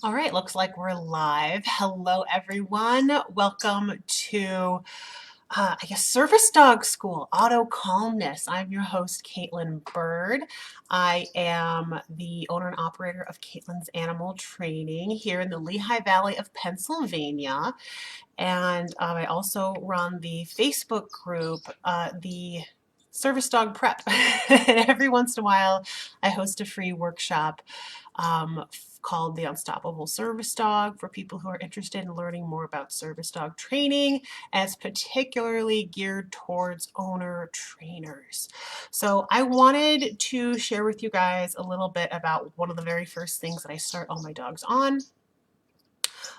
All right, looks like we're live. Hello, everyone. Welcome to, I guess, Service Dog School, Auto Calmness. I'm your host, Caitlin Bird. I am the owner and operator of Caitlin's Animal Training here in the Lehigh Valley of Pennsylvania. And I also run the Facebook group, the Service Dog Prep. And every once in a while, I host a free workshop called the Unstoppable Service Dog for people who are interested in learning more about service dog training, as particularly geared towards owner trainers. So I wanted to share with you guys a little bit about one of the very first things that I start all my dogs on,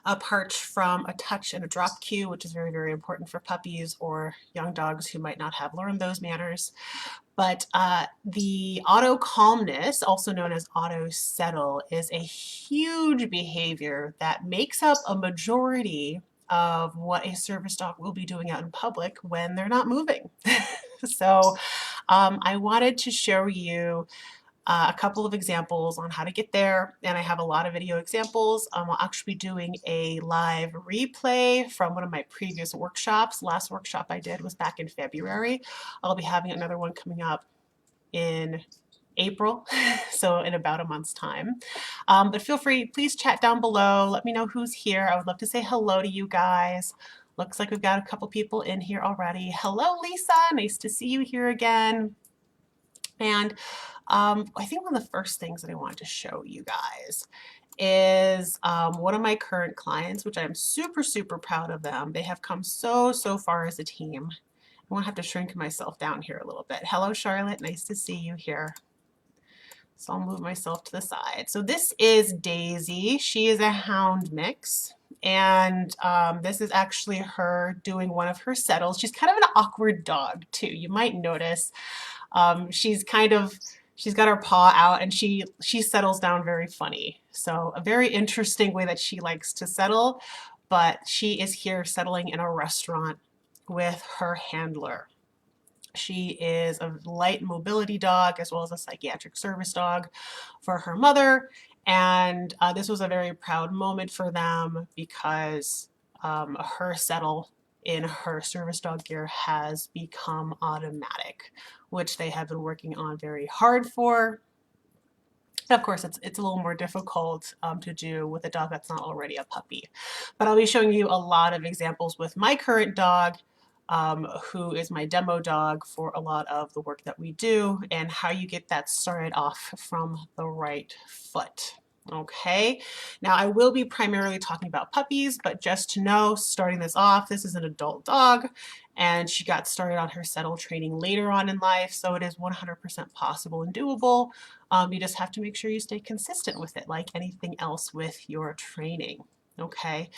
apart from a touch and a drop cue, which is very, very important for puppies or young dogs who might not have learned those manners. But the auto calmness, also known as auto settle, is a huge behavior that makes up a majority of what a service dog will be doing out in public when they're not moving. So I wanted to show you a couple of examples on how to get there, and I have a lot of video examples. I'll actually be doing a live replay from one of my previous workshops. Last workshop I did was back in February. I'll be having another one coming up in April, so in about a month's time. But feel free, please chat down below. Let me know who's here. I would love to say hello to you guys. Looks like we've got a couple people in here already. Hello, Lisa. Nice to see you here again. And I think one of the first things that I want to show you guys is one of my current clients, which I'm super, super proud of them. They have come so, so far as a team. I won't have to shrink myself down here a little bit. Hello, Charlotte. Nice to see you here. So I'll move myself to the side. So this is Daisy. She is a hound mix. And this is actually her doing one of her settles. She's kind of an awkward dog too. You might notice she's got her paw out and she settles down very funny. So a very interesting way that she likes to settle, but she is here settling in a restaurant with her handler. She is a light mobility dog as well as a psychiatric service dog for her mother. And this was a very proud moment for them because her settle in her service dog gear has become automatic, which they have been working on very hard for. Of course, it's a little more difficult to do with a dog that's not already a puppy. But I'll be showing you a lot of examples with my current dog, who is my demo dog for a lot of the work that we do, and how you get that started off from the right foot. Okay, now I will be primarily talking about puppies, but just to know, starting this off, this is an adult dog, and she got started on her settle training later on in life, so it is 100% possible and doable. You just have to make sure you stay consistent with it, like anything else with your training. Okay,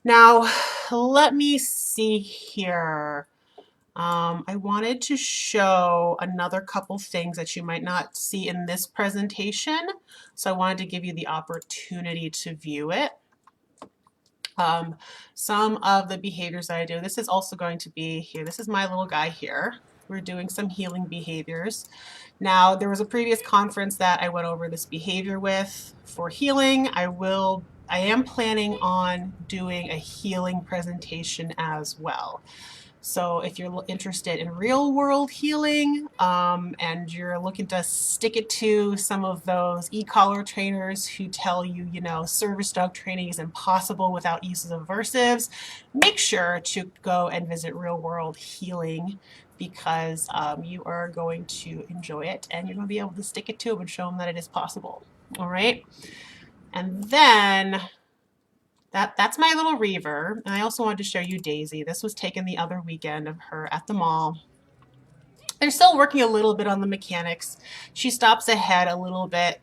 now let me see here. I wanted to show another couple things that you might not see in this presentation, so I wanted to give you the opportunity to view it. Some of the behaviors that I do, this is also going to be here. This is my little guy here. We're doing some healing behaviors. Now, there was a previous conference that I went over this behavior with for healing. I am planning on doing a healing presentation as well. So if you're interested in real world healing and you're looking to stick it to some of those e-collar trainers who tell you, service dog training is impossible without use of aversives, make sure to go and visit Real World Healing because you are going to enjoy it and you're going to be able to stick it to them and show them that it is possible. All right. And then that's my little Reaver. And I also wanted to show you Daisy. This was taken the other weekend of her at the mall. They're still working a little bit on the mechanics. She stops ahead a little bit,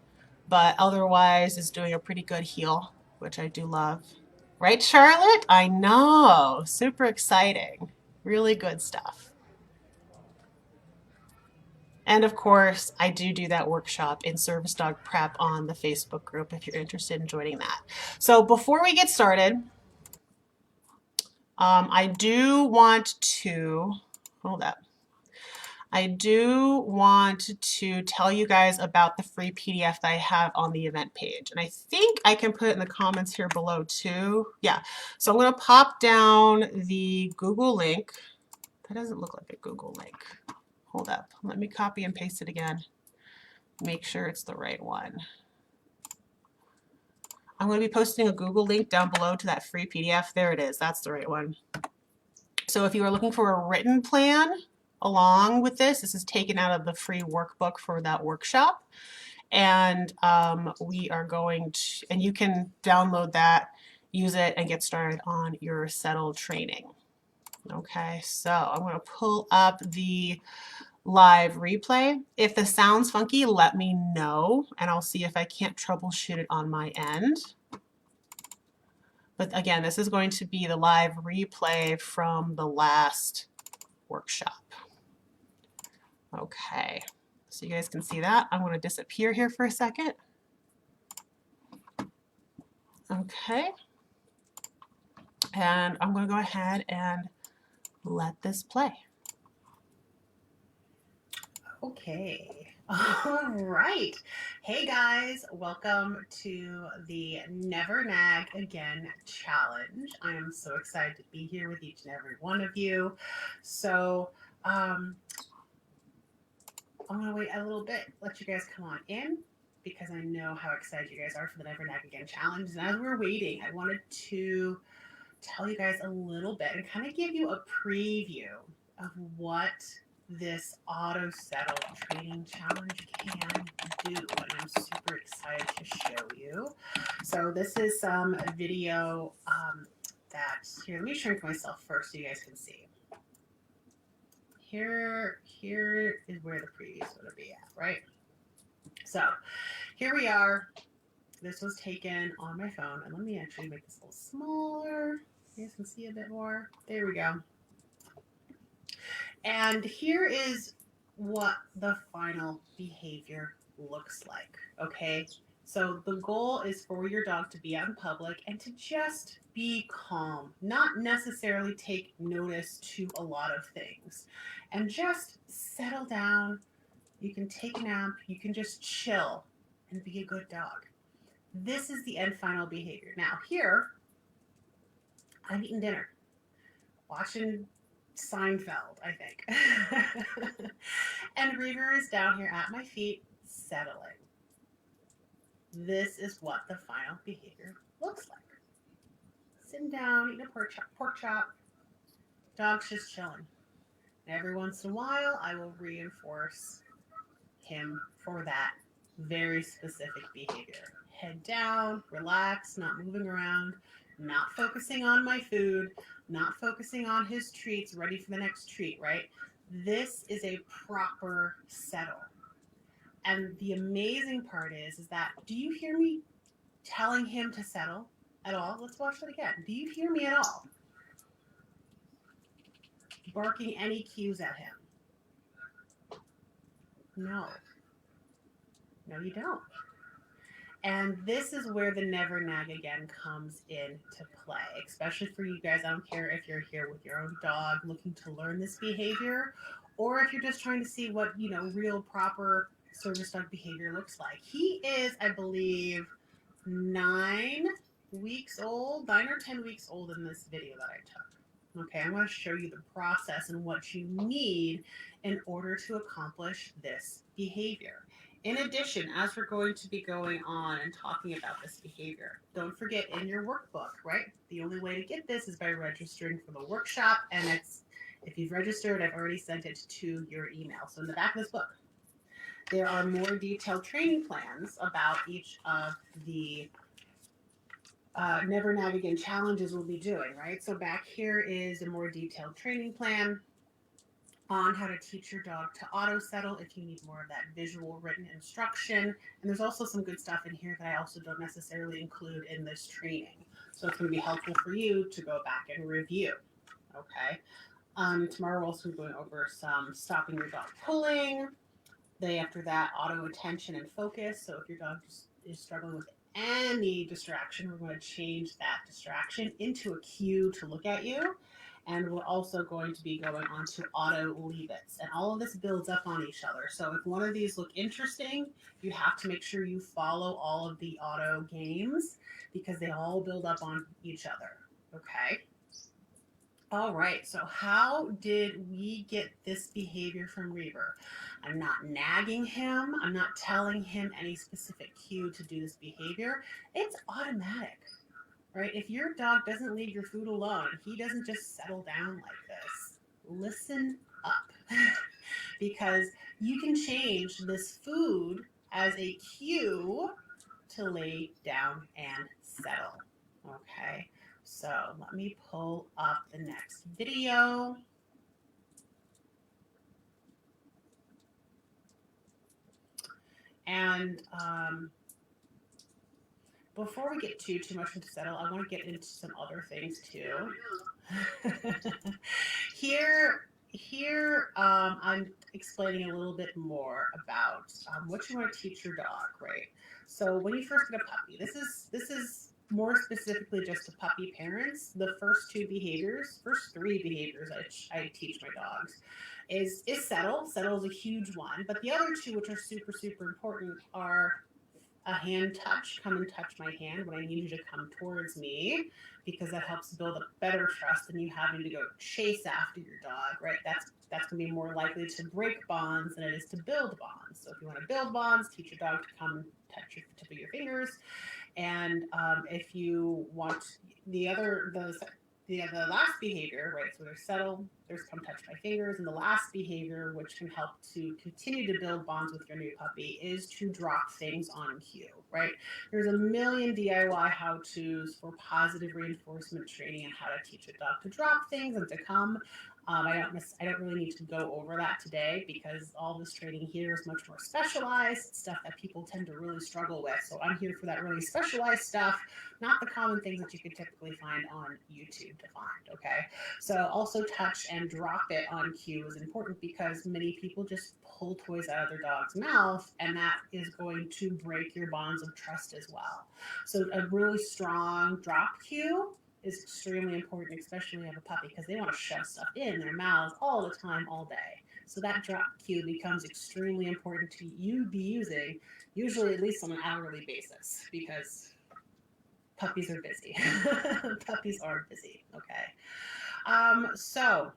but otherwise is doing a pretty good heel, which I do love. Right, Charlotte? I know. Super exciting. Really good stuff. And of course, I do that workshop in Service Dog Prep on the Facebook group if you're interested in joining that. So before we get started, I do want to, hold up. I do want to tell you guys about the free PDF that I have on the event page. And I think I can put it in the comments here below too. Yeah, so I'm going to pop down the Google link. That doesn't look like a Google link. Hold up. Let me copy and paste it again. Make sure it's the right one. I'm going to be posting a Google link down below to that free PDF. There it is. That's the right one. So if you are looking for a written plan along with this is taken out of the free workbook for that workshop. And we are going to, and you can download that, use it, and get started on your settle training. Okay, so I'm going to pull up the live replay. If this sounds funky, let me know, and I'll see if I can't troubleshoot it on my end. But again, this is going to be the live replay from the last workshop. Okay, so you guys can see that. I'm going to disappear here for a second. Okay, and I'm going to go ahead and let this play. Okay, all right. Hey guys, welcome to the Never Nag Again challenge. I am so excited to be here with each and every one of you. So I'm going to wait a little bit, let you guys come on in, because I know how excited you guys are for the Never Nag Again challenge. And as we're waiting, I wanted to tell you guys a little bit and kind of give you a preview of what this auto settle training challenge can do, and I'm super excited to show you. So this is some video that, here, let me shrink myself first so you guys can see. Here is where the preview is going to be at, right? So here we are. This was taken on my phone, and let me actually make this a little smaller. You guys can see a bit more. There we go. And here is what the final behavior looks like, okay? So the goal is for your dog to be out in public and to just be calm, not necessarily take notice to a lot of things, and just settle down. You can take a nap, you can just chill and be a good dog. This is the end final behavior. Now here, I'm eating dinner, watching Seinfeld, I think. And Reaver is down here at my feet, settling. This is what the final behavior looks like. Sitting down, eating a pork chop, dog's just chilling. And every once in a while, I will reinforce him for that very specific behavior. Head down, relax, not moving around, not focusing on my food, not focusing on his treats, ready for the next treat, right? This is a proper settle. And the amazing part is that, do you hear me telling him to settle at all? Let's watch that again. Do you hear me at all? Barking any cues at him? No. No, you don't. And this is where the Never Nag Again comes into play, especially for you guys. I don't care if you're here with your own dog looking to learn this behavior, or if you're just trying to see what, real proper service dog behavior looks like. He is, I believe, 9 weeks old, 9 or 10 weeks old in this video that I took. Okay, I'm going to show you the process and what you need in order to accomplish this behavior. In addition, as we're going to be going on and talking about this behavior, don't forget in your workbook, right? The only way to get this is by registering for the workshop, and if you've registered, I've already sent it to your email. So in the back of this book, there are more detailed training plans about each of the Never Nag Again challenges we'll be doing, right? So back here is a more detailed training plan on how to teach your dog to auto settle if you need more of that visual written instruction. And there's also some good stuff in here that I also don't necessarily include in this training. So it's going to be helpful for you to go back and review. Okay. Tomorrow we'll also be going over some stopping your dog pulling. Day after that, auto attention and focus. So if your dog is struggling with any distraction, we're going to change that distraction into a cue to look at you. And we're also going to be going on to auto leave-its. And all of this builds up on each other. So if one of these look interesting, you have to make sure you follow all of the auto games because they all build up on each other. Okay? All right, so how did we get this behavior from Reaver? I'm not nagging him. I'm not telling him any specific cue to do this behavior. It's automatic, right? If your dog doesn't leave your food alone, he doesn't just settle down like this. Listen up because you can change this food as a cue to lay down and settle. Okay, so let me pull up the next video. And before we get too much into settle, I want to get into some other things too. Here, I'm explaining a little bit more about what you want to teach your dog, right? So when you first get a puppy, this is more specifically just to puppy parents. The first three behaviors I teach my dogs is settle. Settle is a huge one, but the other two, which are super important, are a hand touch. Come and touch my hand when I need you to come towards me, because that helps build a better trust than you having to go chase after your dog, right? That's going to be more likely to break bonds than it is to build bonds. So if you want to build bonds, teach your dog to come and touch your tip of your fingers. And if you want the last behavior, right? So there's settle, there's come touch my fingers, and the last behavior, which can help to continue to build bonds with your new puppy, is to drop things on cue, right? There's a million DIY how-tos for positive reinforcement training and how to teach a dog to drop things and to come. I don't really need to go over that today because all this training here is much more specialized, stuff that people tend to really struggle with. So I'm here for that really specialized stuff, not the common things that you could typically find on YouTube to find, okay? So also touch and drop it on cue is important because many people just pull toys out of their dog's mouth, and that is going to break your bonds of trust as well. So a really strong drop cue is extremely important, especially when you have a puppy, because they want to shove stuff in their mouths all the time, all day. So that drop cue becomes extremely important to you be using, usually at least on an hourly basis, because puppies are busy. Puppies are busy, okay? So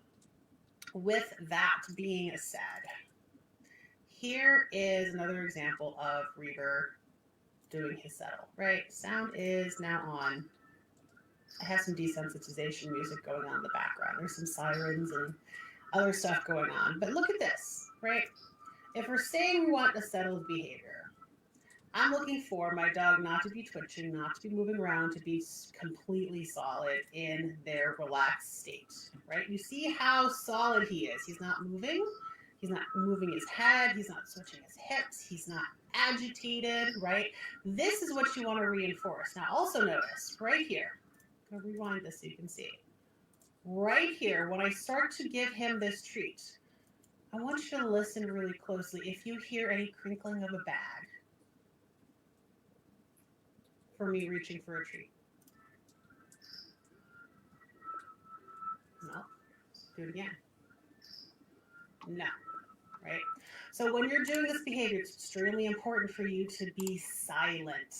with that being said, here is another example of Reaver doing his settle, right? Sound is now on. I have some desensitization music going on in the background. There's some sirens and other stuff going on. But look at this, right? If we're saying we want a settled behavior, I'm looking for my dog not to be twitching, not to be moving around, to be completely solid in their relaxed state, right? You see how solid he is. He's not moving. He's not moving his head. He's not switching his hips. He's not agitated, right? This is what you want to reinforce. Now also notice right here, I'm going to rewind this so you can see. Right here, when I start to give him this treat, I want you to listen really closely if you hear any crinkling of a bag for me reaching for a treat. No. Do it again. No. Right? So when you're doing this behavior, it's extremely important for you to be silent.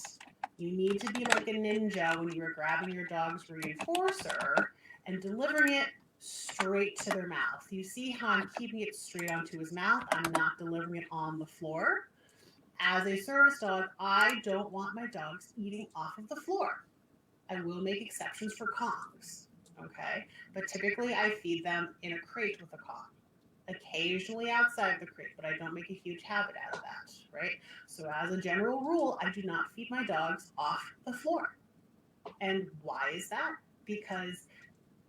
You need to be like a ninja when you are grabbing your dog's reinforcer and delivering it straight to their mouth. You see how I'm keeping it straight onto his mouth? I'm not delivering it on the floor. As a service dog, I don't want my dogs eating off of the floor. I will make exceptions for Kongs, okay? But typically I feed them in a crate with a Kong. Occasionally outside the crate, but I don't make a huge habit out of that, right? So as a general rule, I do not feed my dogs off the floor. And why is that? Because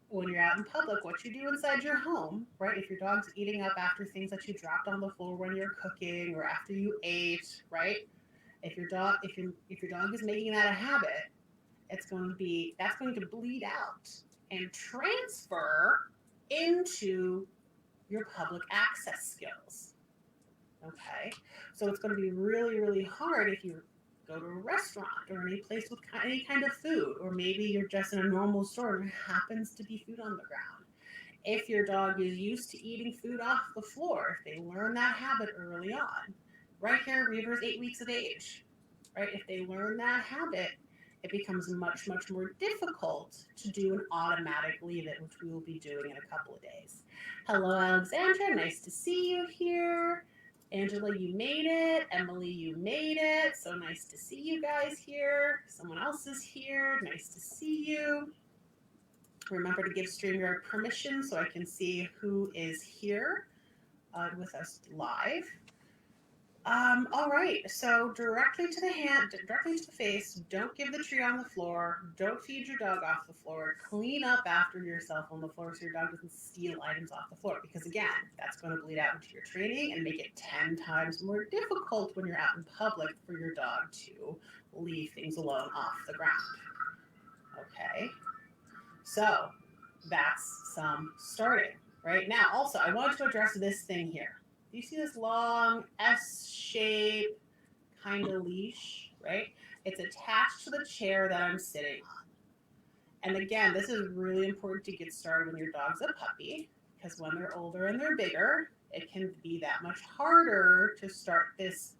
when you're out in public, what you do inside your home, right? If your dog's eating up after things that you dropped on the floor when you're cooking or after you ate, right? If your dog is making that a habit, that's going to bleed out and transfer into your public access skills. Okay, so it's going to be really, really hard if you go to a restaurant or any place with any kind of food, or maybe you're just in a normal store and there happens to be food on the ground. If your dog is used to eating food off the floor, if they learn that habit early on, right here, Reaver's 8 weeks of age, right? If they learn that habit, it becomes much, much more difficult to do an automatic leave it, which we will be doing in a couple of days. Hello, Alexandra. Nice to see you here. Angela, you made it. Emily, you made it. So nice to see you guys here. Someone else is here. Nice to see you. Remember to give StreamYard permission so I can see who is here with us live. All right, so directly to the hand, directly to the face. Don't give the treat on the floor. Don't feed your dog off the floor. Clean up after yourself on the floor so your dog doesn't steal items off the floor, because again, that's going to bleed out into your training and make it 10 times more difficult when you're out in public for your dog to leave things alone off the ground. Okay, so that's some starting. Right now, also, I wanted to address this thing here. Do you see this long S-shaped kind of leash, right? It's attached to the chair that I'm sitting on. And again, this is really important to get started when your dog's a puppy, because when they're older and they're bigger, it can be that much harder to start this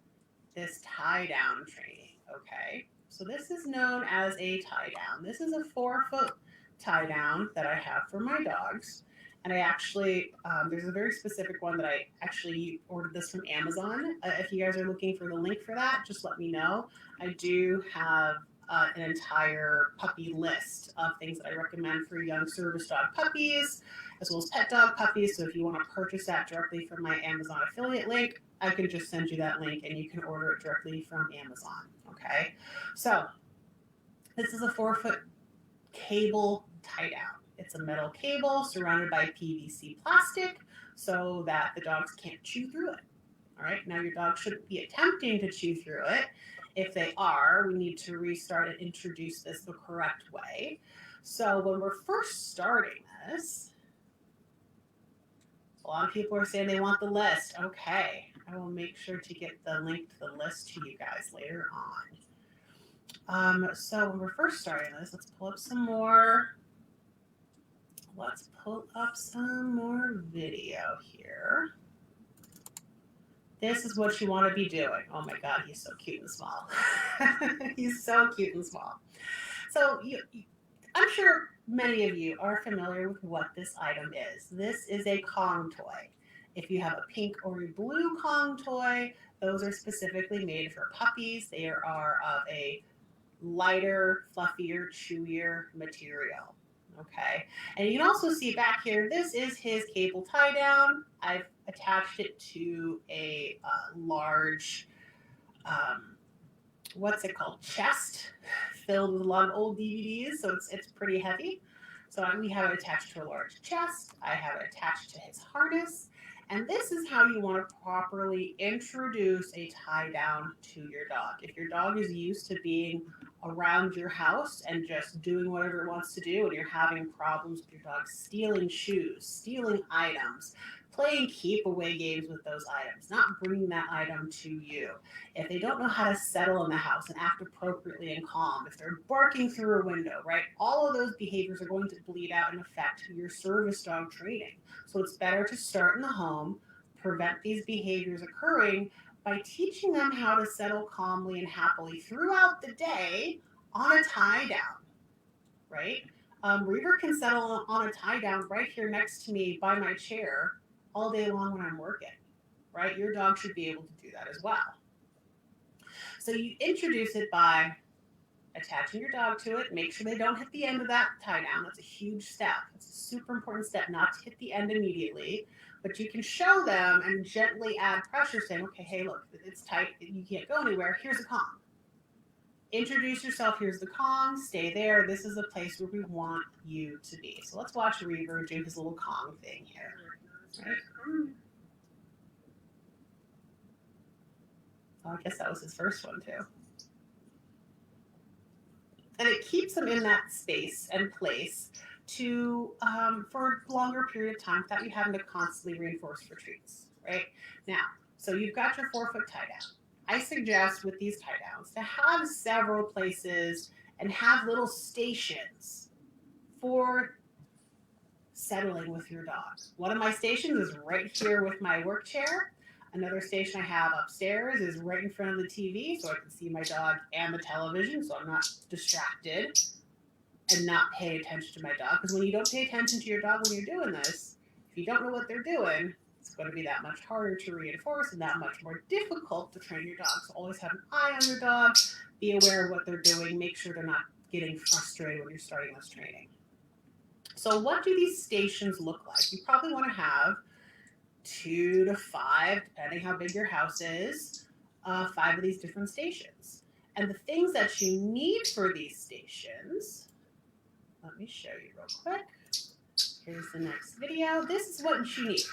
tie-down training, okay? So this is known as a tie-down. This is a 4-foot tie-down that I have for my dogs. And I actually, there's a very specific one that I actually ordered this from Amazon. If you guys are looking for the link for that, just let me know. I do have an entire puppy list of things that I recommend for young service dog puppies, as well as pet dog puppies. So if you want to purchase that directly from my Amazon affiliate link, I can just send you that link and you can order it directly from Amazon, okay? So this is a 4-foot cable tie down. It's a metal cable surrounded by PVC plastic so that the dogs can't chew through it. All right, now your dog shouldn't be attempting to chew through it. If they are, we need to restart and introduce this the correct way. So when we're first starting this, a lot of people are saying they want the list. Okay, I will make sure to get the link to the list to you guys later on. So when we're first starting this, let's pull up some more. Let's pull up some more video here. This is what you want to be doing. Oh my God, he's so cute and small. He's so cute and small. So I'm sure many of you are familiar with what this item is. This is a Kong toy. If you have a pink or a blue Kong toy, those are specifically made for puppies. They are of a lighter, fluffier, chewier material. Okay, and you can also see back here, this is his cable tie down. I've attached it to a large, what's it called, chest filled with a lot of old DVDs, so it's pretty heavy. So we have it attached to a large chest. I have it attached to his harness. And this is how you want to properly introduce a tie down to your dog. If your dog is used to being around your house and just doing whatever it wants to do, and you're having problems with your dog stealing shoes, stealing items, playing keep away games with those items, not bringing that item to you. If they don't know how to settle in the house and act appropriately and calm, if they're barking through a window, right? All of those behaviors are going to bleed out and affect your service dog training. So it's better to start in the home, prevent these behaviors occurring by teaching them how to settle calmly and happily throughout the day on a tie down, right? Reaver can settle on a tie down right here next to me by my chair all day long when I'm working, right? Your dog should be able to do that as well. So you introduce it by attaching your dog to it. Make sure they don't hit the end of that tie down. That's a huge step. It's a super important step not to hit the end immediately, but you can show them and gently add pressure saying, okay, hey, look, it's tight. You can't go anywhere. Here's a Kong. Introduce yourself. Here's the Kong. Stay there. This is the place where we want you to be. So let's watch Reaver do his little Kong thing here. Right? Oh, I guess that was his first one too. And it keeps them in that space and place to for a longer period of time without you having to constantly reinforce for treats, right? Now, so you've got your 4-foot tie down. I suggest with these tie downs to have several places and have little stations for settling with your dog. One of my stations is right here with my work chair. Another station I have upstairs is right in front of the TV so I can see my dog and the television so I'm not distracted and not pay attention to my dog. Because when you don't pay attention to your dog when you're doing this, if you don't know what they're doing, it's going to be that much harder to reinforce and that much more difficult to train your dog. So always have an eye on your dog, be aware of what they're doing, make sure they're not getting frustrated when you're starting this training. So what do these stations look like? You probably want to have 2 to 5, depending how big your house is, 5 of these different stations. And the things that you need for these stations, let me show you real quick. Here's the next video. This is what you need,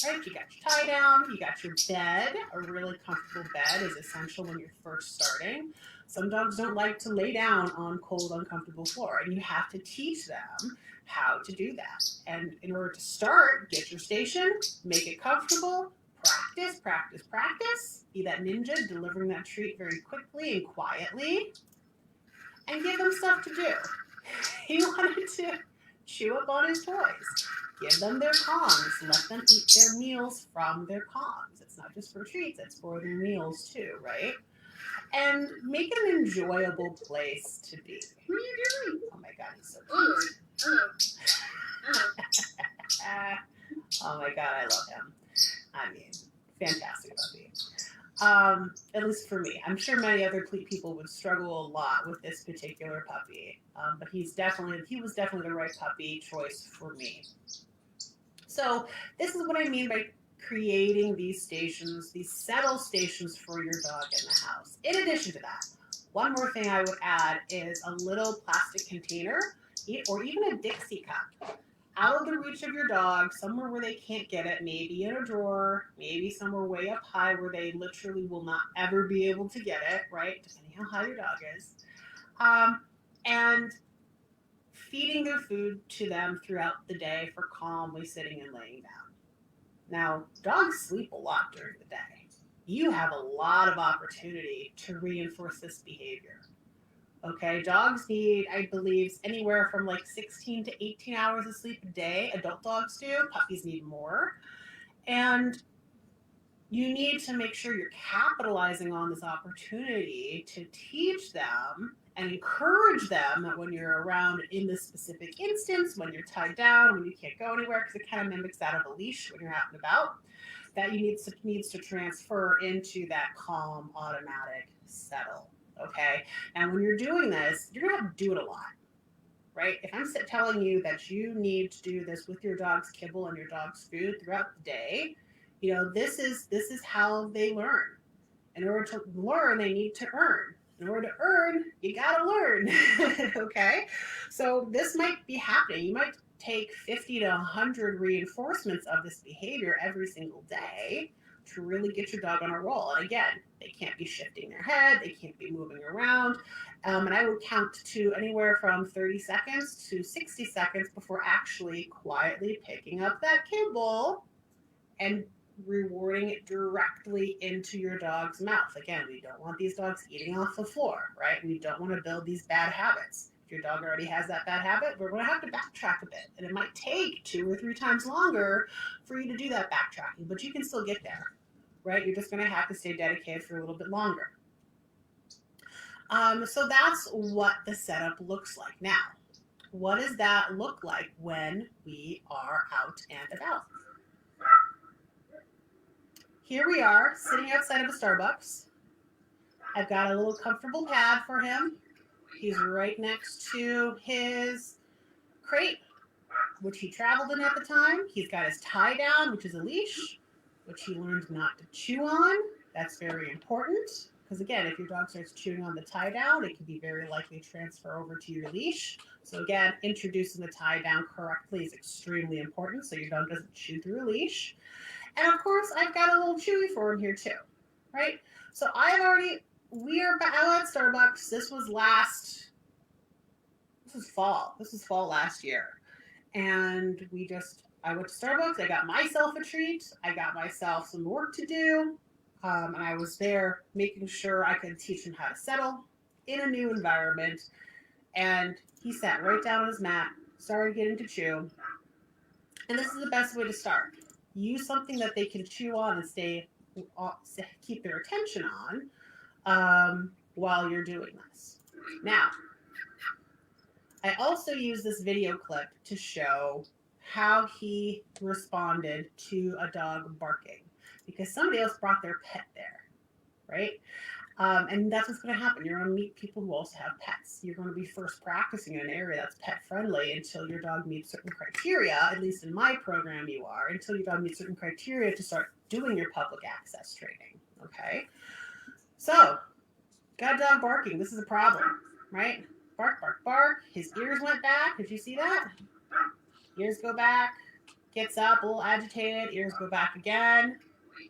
right? You got your tie down, you got your bed. A really comfortable bed is essential when you're first starting. Some dogs don't like to lay down on cold, uncomfortable floor, and you have to teach them how to do that. And in order to start, get your station, make it comfortable, practice, practice, practice. Be that ninja, delivering that treat very quickly and quietly, and give them stuff to do. He wanted to chew up on his toys. Give them their Kongs. Let them eat their meals from their Kongs. It's not just for treats, it's for their meals too, right? And make it an enjoyable place to be. What are you doing? Oh my God, he's so cute. Oh, Lord. Hello. Oh my God, I love him. I mean, fantastic puppy. At least for me. I'm sure many other people would struggle a lot with this particular puppy, but he was definitely the right puppy choice for me. So this is what I mean by creating these stations, these settle stations for your dog in the house. In addition to that, one more thing I would add is a little plastic container or even a Dixie cup out of the reach of your dog, somewhere where they can't get it, maybe in a drawer, maybe somewhere way up high where they literally will not ever be able to get it, right? Depending how high your dog is. And feeding their food to them throughout the day for calmly sitting and laying down. Now, dogs sleep a lot during the day. You have a lot of opportunity to reinforce this behavior. Okay, dogs need, I believe, anywhere from like 16 to 18 hours of sleep a day. Adult dogs do. Puppies need more. And you need to make sure you're capitalizing on this opportunity to teach them and encourage them that when you're around in this specific instance, when you're tied down, when you can't go anywhere, because it kind of mimics that of a leash when you're out and about, that you needs to transfer into that calm, automatic settle. Okay, and when you're doing this, you're gonna have to do it a lot, right? If I'm telling you that you need to do this with your dog's kibble and your dog's food throughout the day, you know, this is how they learn. In order to learn, they need to earn. In order to earn, you gotta learn. Okay, so this might be happening. You might take 50 to 100 reinforcements of this behavior every single day to really get your dog on a roll. And again, they can't be shifting their head, they can't be moving around. And I would count to anywhere from 30 seconds to 60 seconds before actually quietly picking up that kibble and rewarding it directly into your dog's mouth. Again, we don't want these dogs eating off the floor, right? We don't want to build these bad habits. If your dog already has that bad habit, we're going to have to backtrack a bit. And it might take 2 or 3 times longer for you to do that backtracking, but you can still get there, right? You're just going to have to stay dedicated for a little bit longer. So that's what the setup looks like. Now, what does that look like when we are out and about? Here we are, sitting outside of a Starbucks. I've got a little comfortable pad for him. He's right next to his crate, which he traveled in at the time. He's got his tie down, which is a leash, which he learned not to chew on. That's very important, because again, if your dog starts chewing on the tie down, it can be very likely to transfer over to your leash. So again, introducing the tie down correctly is extremely important, so your dog doesn't chew through a leash. And of course, I've got a little chewy for him here too, right? So we are out at Starbucks. This was fall. This was fall last year. And I went to Starbucks. I got myself a treat. I got myself some work to do. And I was there making sure I could teach him how to settle in a new environment. And he sat right down on his mat, started getting to chew. And this is the best way to start. Use something that they can chew on and keep their attention on while you're doing this. Now, I also use this video clip to show how he responded to a dog barking because somebody else brought their pet there, right? And that's what's going to happen. You're going to meet people who also have pets. You're going to be first practicing in an area that's pet friendly until your dog meets certain criteria. At least in my program, you are until your dog meets certain criteria to start doing your public access training. Okay. So, got a dog barking. This is a problem, right? Bark, bark, bark. His ears went back. Did you see that? Ears go back. Gets up, a little agitated. Ears go back again.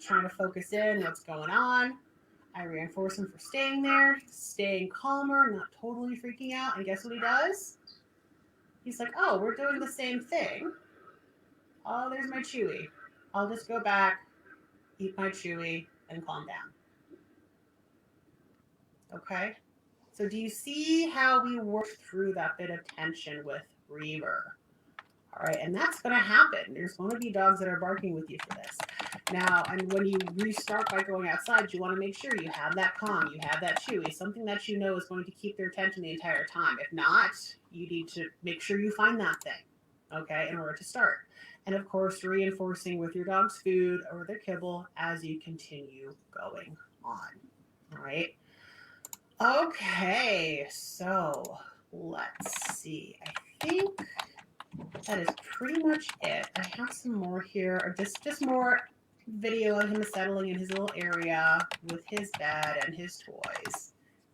Trying to focus in what's going on. I reinforce him for staying there, staying calmer, not totally freaking out. And guess what he does? He's like, oh, we're doing the same thing. Oh, there's my Chewy. I'll just go back, eat my Chewy, and calm down. Okay? So do you see how we work through that bit of tension with Reaver? All right, and that's going to happen. There's going to be dogs that are barking with you for this. Now, and when you restart by going outside, you want to make sure you have that calm, you have that Chewy, something that you know is going to keep their attention the entire time. If not, you need to make sure you find that thing, okay, in order to start. And of course, reinforcing with your dog's food or their kibble as you continue going on. All right. Okay, so let's see. I think that is pretty much it. I have some more here, or just more video of him settling in his little area with his bed and his toys,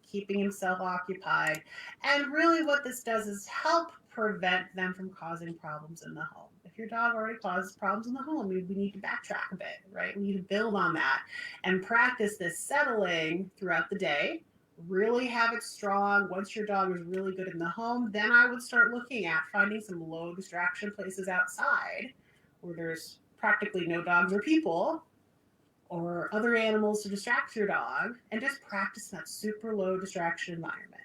keeping himself occupied. And really what this does is help prevent them from causing problems in the home. If your dog already causes problems in the home, we need to backtrack a bit, right? We need to build on that and practice this settling throughout the day. Really have it strong. Once your dog is really good in the home, then I would start looking at finding some low distraction places outside where there's practically no dogs or people or other animals to distract your dog, and just practice that super low distraction environment,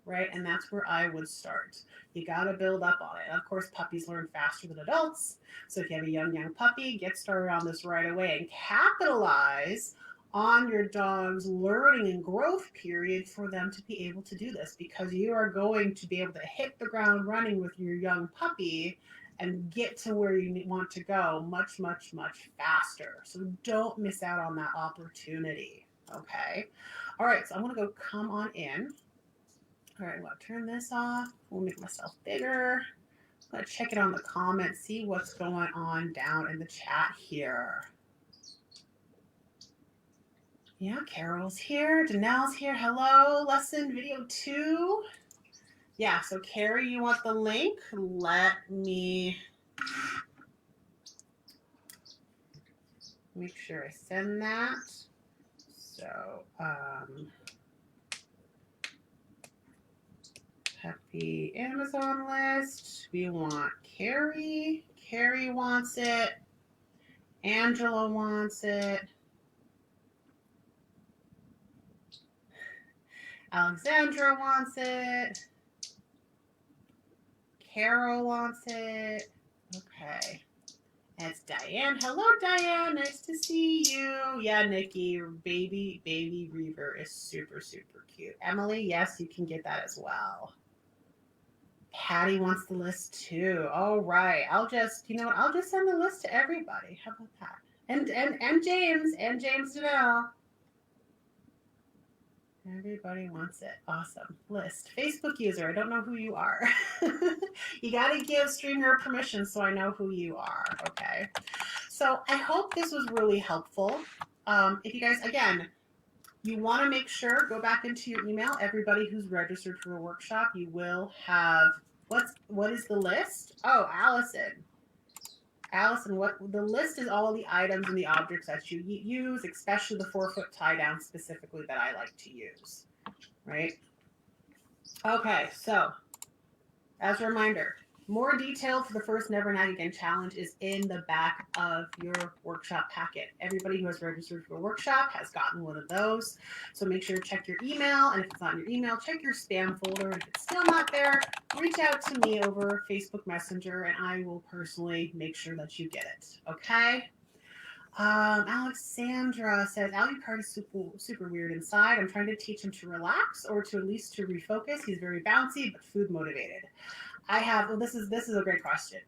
right? And that's where I would start. You got to build up on it. And of course, puppies learn faster than adults. So if you have a young puppy, get started on this right away and capitalize on your dog's learning and growth period for them to be able to do this, because you are going to be able to hit the ground running with your young puppy and get to where you want to go much, much, much faster. So don't miss out on that opportunity, okay? All right, so I'm gonna go come on in. All right, I'm gonna turn this off. We'll make myself bigger. I'm gonna check it on the comments, see what's going on down in the chat here. Yeah, Carol's here, Danelle's here. Hello, lesson video 2. Yeah, so Carrie, you want the link? Let me make sure I send that. So, happy Amazon list. We want Carrie. Carrie wants it. Angela wants it. Alexandra wants it. Carol wants it. Okay. And it's Diane. Hello, Diane. Nice to see you. Yeah, Nikki, baby Reaver is super, super cute. Emily, yes, you can get that as well. Patty wants the list too. All right. I'll just send the list to everybody. How about that? And James Janelle. Everybody wants it. Awesome. List. Facebook user. I don't know who you are. You got to give StreamYard permission so I know who you are. Okay. So I hope this was really helpful. If you guys, again, you want to make sure, go back into your email. Everybody who's registered for a workshop, you will have, what is the list? Oh, Allison, what the list is all the items and the objects that you use, especially the 4-foot tie down specifically that I like to use, right? Okay, so as a reminder, More detail for the first Never Nag Again challenge is in the back of your workshop packet. Everybody who has registered for the workshop has gotten one of those. So make sure to check your email. And if it's not in your email, check your spam folder. If it's still not there, reach out to me over Facebook Messenger and I will personally make sure that you get it. Okay? Alexandra says, Alucard is super weird inside. I'm trying to teach him to relax or to at least to refocus. He's very bouncy, but food motivated. This is a great question.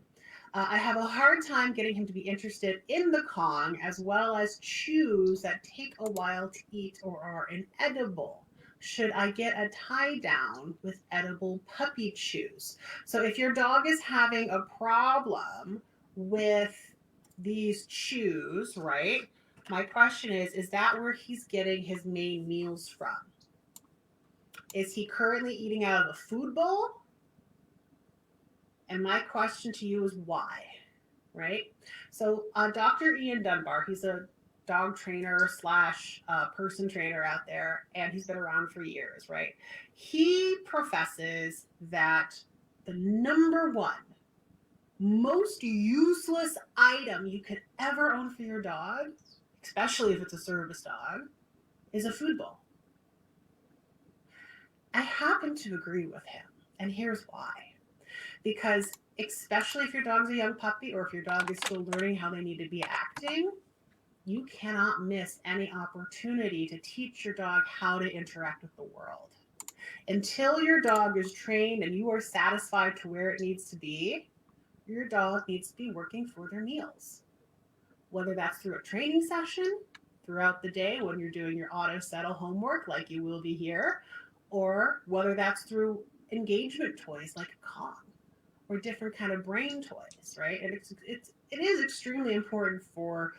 I have a hard time getting him to be interested in the Kong as well as chews that take a while to eat or are inedible. Should I get a tie down with edible puppy chews? So if your dog is having a problem with these chews, right? My question is that where he's getting his main meals from? Is he currently eating out of a food bowl? And my question to you is why, right? So Dr. Ian Dunbar, he's a dog trainer slash person trainer out there, and he's been around for years, right? He professes that the number one most useless item you could ever own for your dog, especially if it's a service dog, is a food bowl. I happen to agree with him, and here's why. Because especially if your dog's a young puppy or if your dog is still learning how they need to be acting, you cannot miss any opportunity to teach your dog how to interact with the world. Until your dog is trained and you are satisfied to where it needs to be, your dog needs to be working for their meals. Whether that's through a training session, throughout the day when you're doing your auto settle homework like you will be here, or whether that's through engagement toys like a Kong or different kind of brain toys, right? And it is extremely important for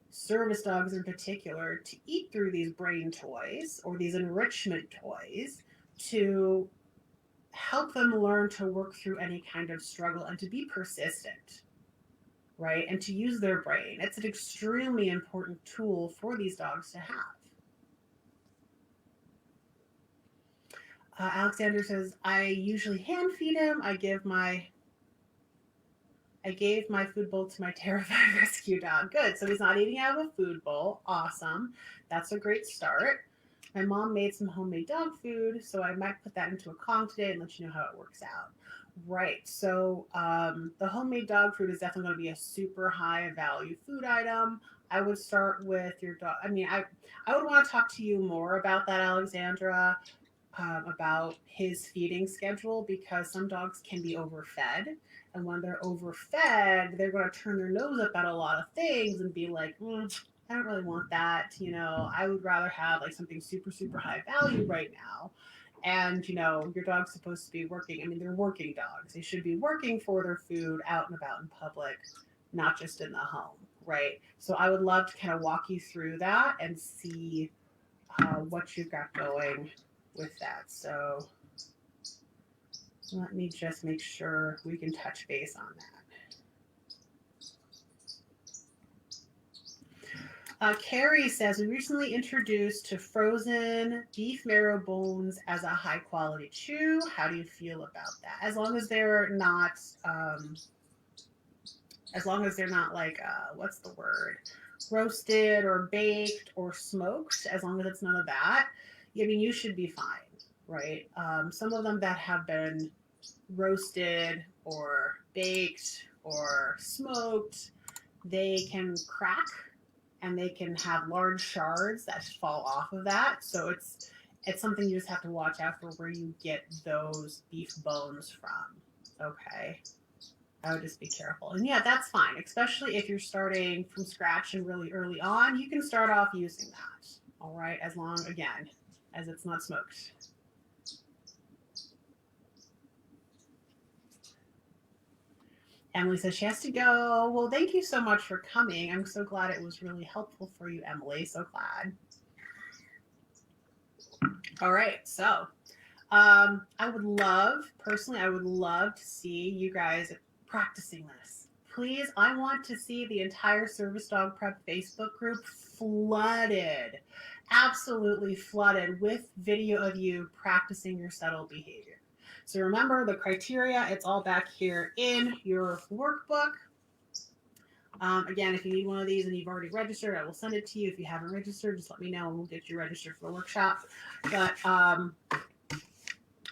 service dogs in particular to eat through these brain toys or these enrichment toys to help them learn to work through any kind of struggle and to be persistent, right? And to use their brain. It's an extremely important tool for these dogs to have. Alexander says, I usually hand feed him. I gave my food bowl to my terrified rescue dog. Good. So he's not eating out of a food bowl. Awesome. That's a great start. My mom made some homemade dog food, so I might put that into a Kong today and let you know how it works out. Right. So the homemade dog food is definitely going to be a super high value food item. I would start with your dog. I mean, I would want to talk to you more about that, Alexandra, about his feeding schedule because some dogs can be overfed. And when they're overfed, they're going to turn their nose up at a lot of things and be like, I don't really want that. I would rather have like something super, super high value right now. And, your dog's supposed to be working. I mean, they're working dogs. They should be working for their food out and about in public, not just in the home, right? So I would love to kind of walk you through that and see what you've got going with that. So let me just make sure we can touch base on that. Carrie says, we recently introduced to frozen beef marrow bones as a high quality chew. How do you feel about that? As long as they're not like, what's the word? Roasted or baked or smoked, as long as it's none of that, I mean, you should be fine, right? Some of them that have been roasted or baked or smoked, they can crack and they can have large shards that fall off of that. So it's something you just have to watch out for where you get those beef bones from. Okay. I would just be careful. And yeah, that's fine, especially if you're starting from scratch and really early on. You can start off using that, all right, as long, again, as it's not smoked. Emily says she has to go. Well, thank you so much for coming. I'm so glad it was really helpful for you, Emily. So glad. All right, so I would love to see you guys practicing this. Please, I want to see the entire Service Dog Prep Facebook group flooded, absolutely flooded with video of you practicing your settle behavior. So remember the criteria, it's all back here in your workbook. Again, if you need one of these and you've already registered, I will send it to you. If you haven't registered, just let me know and we'll get you registered for the workshop. But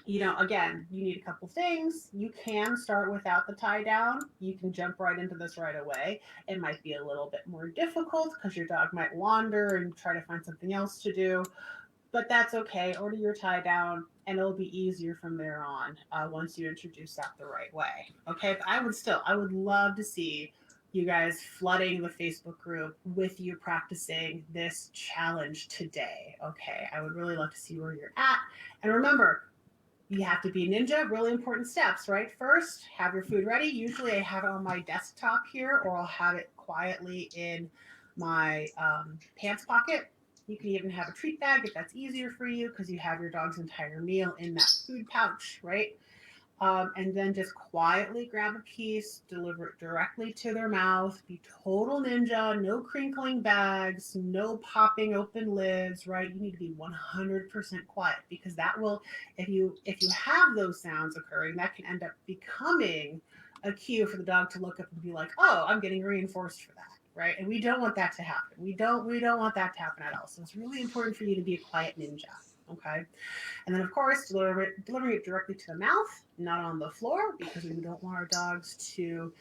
again, you need a couple things. You can start without the tie down. You can jump right into this right away. It might be a little bit more difficult because your dog might wander and try to find something else to do, but that's okay. Order your tie down and it'll be easier from there on once you introduce that the right way. Okay, but I would love to see you guys flooding the Facebook group with you practicing this challenge today. Okay, I would really love to see where you're at. And remember, you have to be ninja. Really important steps, right? First, have your food ready. Usually I have it on my desktop here, or I'll have it quietly in my pants pocket. You can even have a treat bag if that's easier for you because you have your dog's entire meal in that food pouch, right? And then just quietly grab a piece, deliver it directly to their mouth. Be total ninja, no crinkling bags, no popping open lids, right? You need to be 100% quiet because that will, if you have those sounds occurring, that can end up becoming a cue for the dog to look up and be like, "Oh, I'm getting reinforced for that." Right? And we don't want that to happen. We don't want that to happen at all. So it's really important for you to be a quiet ninja. Okay. And then, of course, delivering it directly to the mouth, not on the floor, because we don't want our dogs to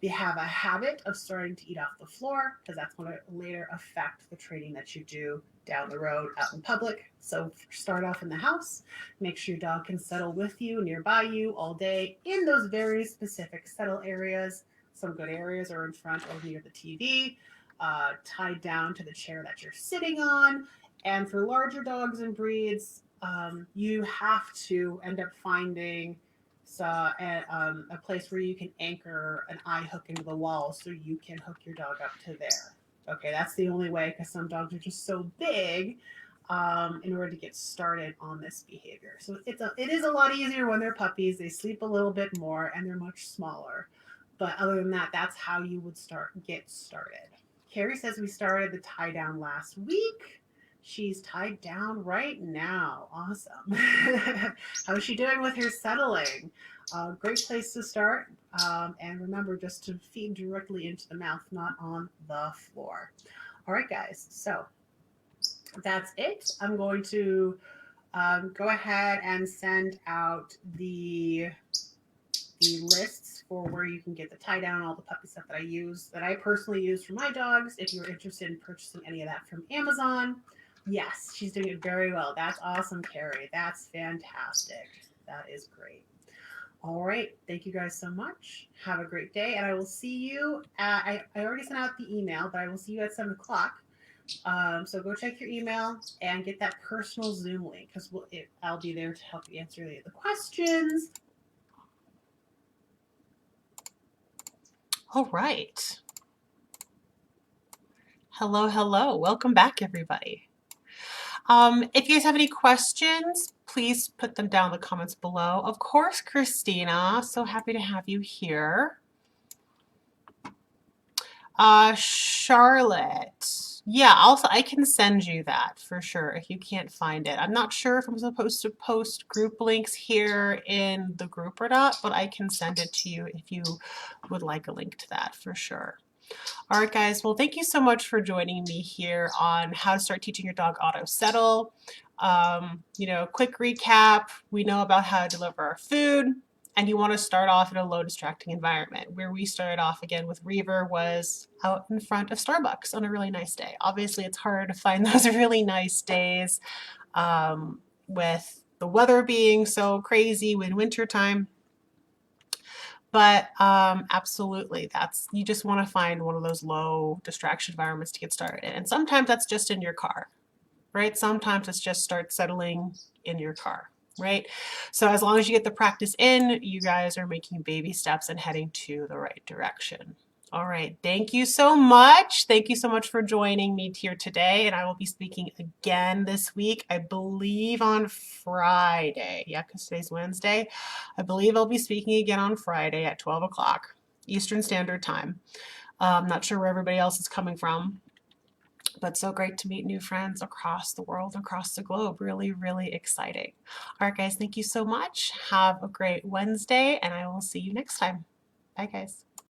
have a habit of starting to eat off the floor, because that's going to later affect the training that you do down the road out in public. So start off in the house. Make sure your dog can settle with you, nearby you all day in those very specific settle areas. Some good areas are in front or near the TV, tied down to the chair that you're sitting on. And for larger dogs and breeds, you have to end up finding a place where you can anchor an eye hook into the wall so you can hook your dog up to there. Okay, that's the only way because some dogs are just so big in order to get started on this behavior. So it is a lot easier when they're puppies. They sleep a little bit more and they're much smaller. But other than that, that's how you would get started. Carrie says we started the tie down last week. She's tied down right now. Awesome. How is she doing with her settling? Great place to start. And remember just to feed directly into the mouth, not on the floor. All right, guys. So that's it. I'm going to go ahead and send out the lists for where you can get the tie down, all the puppy stuff that I personally use for my dogs. If you're interested in purchasing any of that from Amazon, yes, she's doing it very well. That's awesome, Carrie. That's fantastic. That is great. All right. Thank you guys so much. Have a great day. And I will see you. I already sent out the email, but I will see you at 7 o'clock. So go check your email and get that personal Zoom link because I'll be there to help you answer the questions. All right. Hello, hello. Welcome back, everybody. If you guys have any questions, please put them down in the comments below. Of course, Christina, so happy to have you here. Charlotte, yeah, also I can send you that for sure if you can't find it. I'm not sure if I'm supposed to post group links here in the group or not, but I can send it to you if you would like a link to that for sure. All right, guys. Well, thank you so much for joining me here on how to start teaching your dog auto settle. Quick recap. We know about how to deliver our food, and you want to start off in a low distracting environment. Where we started off again with Reaver was out in front of Starbucks on a really nice day. Obviously, it's hard to find those really nice days with the weather being so crazy in wintertime. But absolutely, you just want to find one of those low distraction environments to get started in. And sometimes that's just in your car, right? Sometimes it's just start settling in your car, right? So as long as you get the practice in, you guys are making baby steps and heading to the right direction. All right, thank you so much. Thank you so much for joining me here today. And I will be speaking again this week, I believe on Friday. Yeah, because today's Wednesday. I believe I'll be speaking again on Friday at 12 o'clock Eastern Standard Time. Not sure where everybody else is coming from. But so great to meet new friends across the world, across the globe. Really, really exciting. All right, guys, thank you so much. Have a great Wednesday, and I will see you next time. Bye, guys.